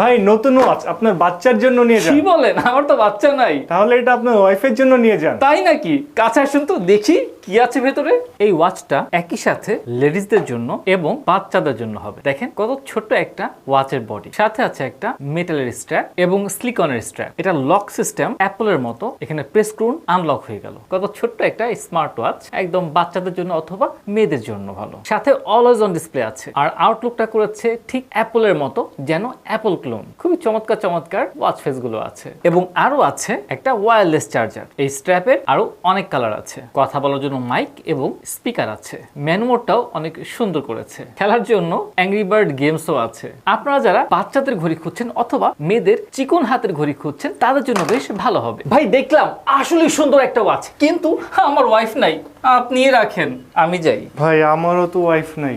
ভাই নতুন ওয়াচ আপনার বাচ্চার জন্য নিয়ে যান। কি বলেন? আমার তো বাচ্চা নাই। তাহলে এটা আপনার ওয়াইফের জন্য নিয়ে যান। তাই নাকি? কাছে আসুন তো দেখি কি আছে ভেতরে। এই ওয়াচটা একই সাথে লেডিসদের জন্য এবং বাচ্চাদের জন্য হবে। দেখেন কত ছোট্ট একটা ওয়াচের বডি, সাথে আছে একটা মেটালের স্ট্র্যাপ এবং সিলিকনের স্ট্র্যাপ। এটা লক সিস্টেম, অ্যাপলের মতো। এখানে প্রেস করুন, আনলক হয়ে গেল। কত ছোট্ট একটা স্মার্ট ওয়াচ, একদম বাচ্চাদের জন্য অথবা মেয়েদের জন্য ভালো। সাথে অলওয়েজ অন ডিসপ্লে আছে। আর আউটলুকটা করেছে ঠিক অ্যাপলের মতো, যেন অ্যাপল ক্লোন। খুবই চমৎকার চমৎকার ওয়াচ ফেস গুলো আছে। এবং আরো আছে একটা ওয়্যারলেস চার্জার। এই স্ট্র্যাপের আরো অনেক কালার আছে। কথা বলার জন্য মাইক এবং স্পিকার আছে। ম্যানুয়ালটাও অনেক সুন্দর করেছে। খেলার জন্য অ্যাংরি বার্ড গেমসও আছে। আপনারা যারা বাচ্চাদের ঘড়ি খুঁজছেন অথবা মেয়েদের চিকন হাতের ঘড়ি খুঁজছেন, তাদের জন্য বেশ ভালো হবে। ভাই দেখলাম আসলেই সুন্দর একটা ওয়াচ, কিন্তু আমার ওয়াইফ নাই। আপনিই রাখেন, আমি যাই। ভাই আমারও তো ওয়াইফ নাই।